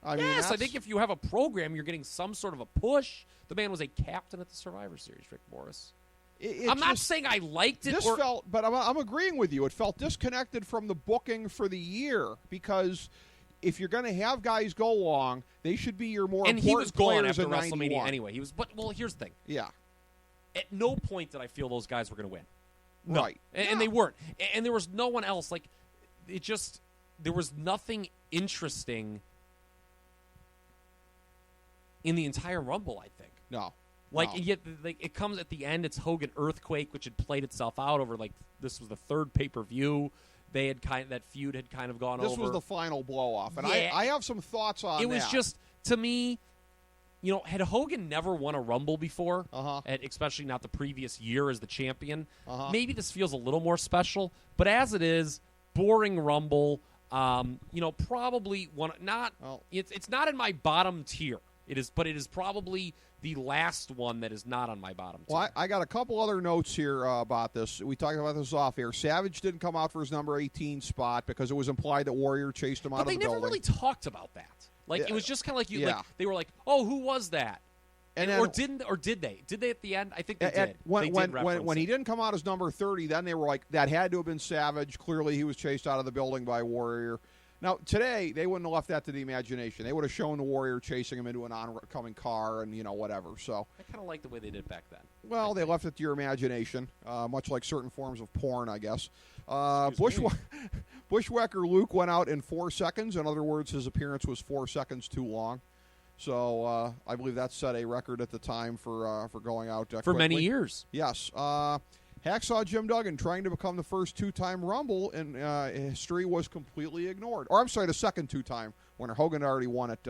Speaker 1: I
Speaker 4: think if you have a program, you're getting some sort of a push. The man was a captain at the Survivor Series, Rick Morris. I'm not saying I liked it.
Speaker 1: But I'm agreeing with you. It felt disconnected from the booking for the year because if you're going to have guys go long, they should be your more important players in 91.
Speaker 4: And he was gone after WrestleMania anyway. Here's the thing.
Speaker 1: Yeah.
Speaker 4: At no point did I feel those guys were going to win. No.
Speaker 1: Right.
Speaker 4: And they weren't. And there was no one else. There was nothing interesting in the entire Rumble, I think.
Speaker 1: No.
Speaker 4: Yet it comes at the end. It's Hogan Earthquake, which had played itself out over this was the 3rd pay-per-view. They had that feud had kind of gone over.
Speaker 1: This was the final blow-off, and I have some thoughts on that.
Speaker 4: It was just, to me, had Hogan never won a Rumble before, especially not the previous year as the champion, maybe this feels a little more special. But as it is, boring Rumble. Probably one. It's not in my bottom tier. It is probably the last one that is not on my bottom tier.
Speaker 1: Well, I got a couple other notes here about this. We talked about this off air. Savage didn't come out for his number 18 spot because it was implied that Warrior chased him out of the building.
Speaker 4: But they never really talked about that. It was just kind of they were like, "Oh, who was that?" Or did they? Did they at the end? I think they did.
Speaker 1: When he didn't come out as number 30, then they were like, that had to have been Savage. Clearly, he was chased out of the building by Warrior. Now, today, they wouldn't have left that to the imagination. They would have shown the Warrior chasing him into an oncoming car and, whatever. So,
Speaker 4: I kind of like the way they did it back then.
Speaker 1: well, they left it to your imagination, much like certain forms of porn, I guess. Bushwhacker Luke went out in 4 seconds. In other words, his appearance was 4 seconds too long. So I believe that set a record at the time for going out
Speaker 4: for
Speaker 1: quickly.
Speaker 4: many years.
Speaker 1: Yes. Hacksaw Jim Duggan, trying to become the first two-time Rumble in history, was completely ignored. Or, I'm sorry, the second two-time winner. Hogan already won it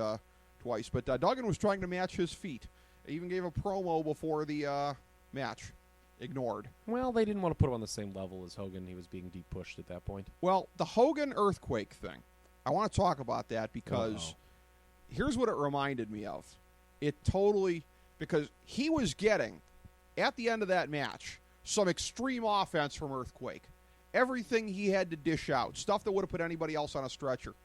Speaker 1: twice. But Duggan was trying to match his feat. He even gave a promo before the match. Ignored.
Speaker 4: Well, they didn't want to put him on the same level as Hogan. He was being deep pushed at that point.
Speaker 1: Well, the Hogan earthquake thing, I want to talk about that because here's what it reminded me of. It totally, because he was getting, at the end of that match, some extreme offense from Earthquake. Everything he had to dish out, stuff that would have put anybody else on a stretcher.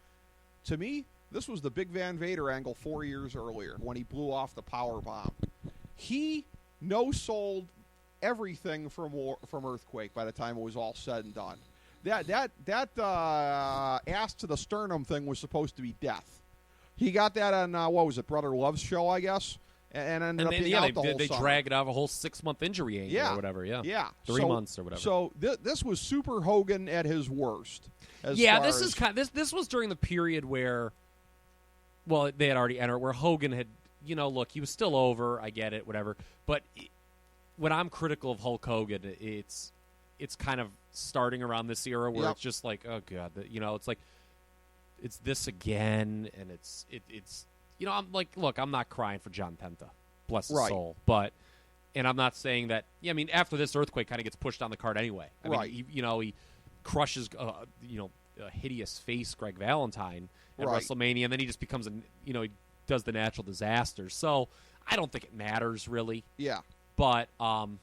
Speaker 1: To me, this was the Big Van Vader angle 4 years earlier when he blew off the power bomb. He no-sold everything from Earthquake by the time it was all said and done. That ass to the sternum thing was supposed to be death. He got that on, what was it, Brother Love's show, I guess? And ended up being out the whole
Speaker 4: they
Speaker 1: summer.
Speaker 4: dragged out of a whole 6-month injury angle or whatever. Yeah. 3 months or whatever.
Speaker 1: So this was super Hogan at his worst.
Speaker 4: This was during the period where, well, they had already entered, where Hogan had, look, he was still over. I get it, whatever. But when I'm critical of Hulk Hogan, it's kind of starting around this era where it's just like, oh god, it's like it's this again, and it's. I'm like, look, I'm not crying for John Penta, bless his soul, and I'm not saying that. Yeah, I mean, after this, Earthquake kind of gets pushed on the card anyway. I mean, he crushes, a hideous face, Greg Valentine at WrestleMania, and then he just becomes he does the natural disaster. So I don't think it matters really.
Speaker 1: Yeah,
Speaker 4: but
Speaker 1: well,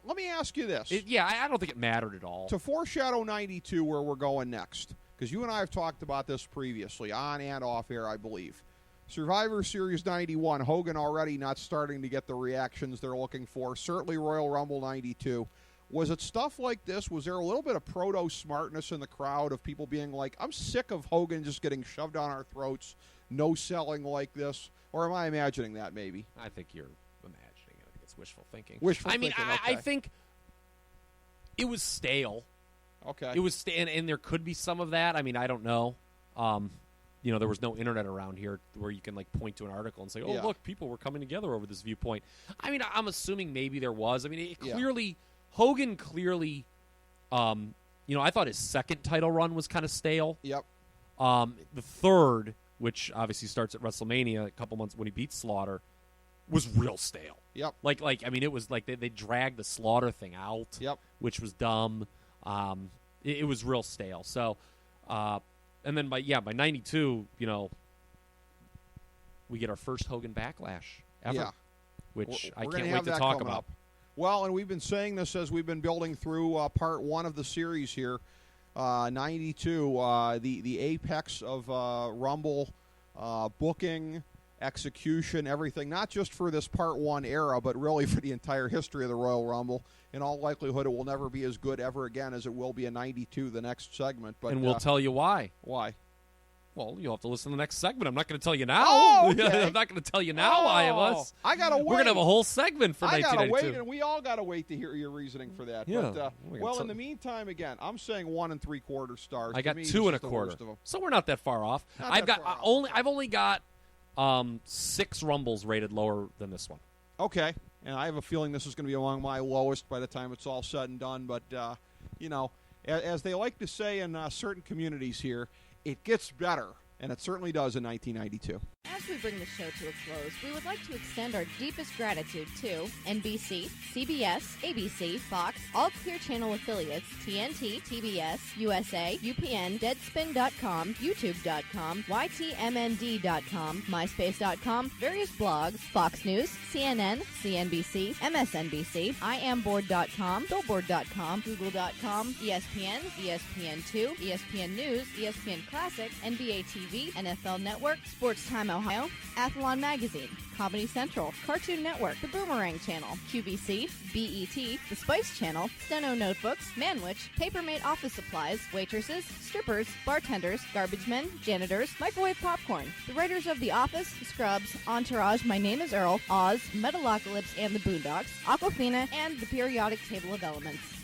Speaker 1: let me ask you this.
Speaker 4: I don't think it mattered at all.
Speaker 1: To foreshadow 92, where we're going next. Because you and I have talked about this previously, on and off air, I believe. Survivor Series 91, Hogan already not starting to get the reactions they're looking for. Certainly Royal Rumble 92. Was it stuff like this? Was there a little bit of proto-smartness in the crowd of people being like, I'm sick of Hogan just getting shoved down our throats, no selling like this? Or am I imagining that maybe?
Speaker 4: I think you're imagining it. I think it's wishful thinking.
Speaker 1: I
Speaker 4: think it was stale.
Speaker 1: Okay.
Speaker 4: It was, and there could be some of that. I mean, I don't know. There was no internet around here where you can point to an article and say, "Oh, look, people were coming together over this viewpoint." I mean, I'm assuming maybe there was. I mean, Hogan clearly. I thought his second title run was kind of stale.
Speaker 1: Yep.
Speaker 4: The third, which obviously starts at WrestleMania, a couple months when he beat Slaughter, was real stale.
Speaker 1: Yep.
Speaker 4: It was like they dragged the Slaughter thing out.
Speaker 1: Yep.
Speaker 4: Which was dumb. It was real stale. So, and then by 92, we get our first Hogan backlash ever, which I can't wait to talk about.
Speaker 1: Well, and we've been saying this as we've been building through part one of the series here. 92, the apex of Rumble booking, execution, everything, not just for this part one era, but really for the entire history of the Royal Rumble. In all likelihood, it will never be as good ever again as it will be in 92, the next segment. But,
Speaker 4: and we'll tell you why.
Speaker 1: Why?
Speaker 4: Well, you'll have to listen to the next segment. I'm not going to tell you now.
Speaker 1: Oh, okay.
Speaker 4: I'm not going to tell you now why it was.
Speaker 1: I got to wait.
Speaker 4: We're going to have a whole segment for 1992.
Speaker 1: I got to wait, and we all got to wait to hear your reasoning for that.
Speaker 4: Yeah.
Speaker 1: But, in the meantime, again, I'm saying 1 3/4 stars.
Speaker 4: I got 2 1/4. So we're not that far off. I've only got 6 Rumbles rated lower than this one.
Speaker 1: Okay. And I have a feeling this is going to be among my lowest by the time it's all said and done. But, as they like to say in certain communities here, it gets better. And it certainly does in 1992.
Speaker 5: As we bring the show to a close, we would like to extend our deepest gratitude to NBC, CBS, ABC, Fox, all Clear Channel affiliates, TNT, TBS, USA, UPN, Deadspin.com, YouTube.com, YTMND.com, MySpace.com, various blogs, Fox News, CNN, CNBC, MSNBC, IamBoard.com, Billboard.com, Google.com, ESPN, ESPN2, ESPN News, ESPN Classic, NBA TV, NFL Network, Sports Time Ohio, Athlon Magazine, Comedy Central, Cartoon Network, The Boomerang Channel, QVC, BET, The Spice Channel, Steno Notebooks, Manwich, Papermate Office Supplies, waitresses, strippers, bartenders, garbage men, janitors, microwave popcorn, the writers of The Office, Scrubs, Entourage, My Name is Earl, Oz, Metalocalypse and the Boondocks, Aquafina, and the periodic table of elements.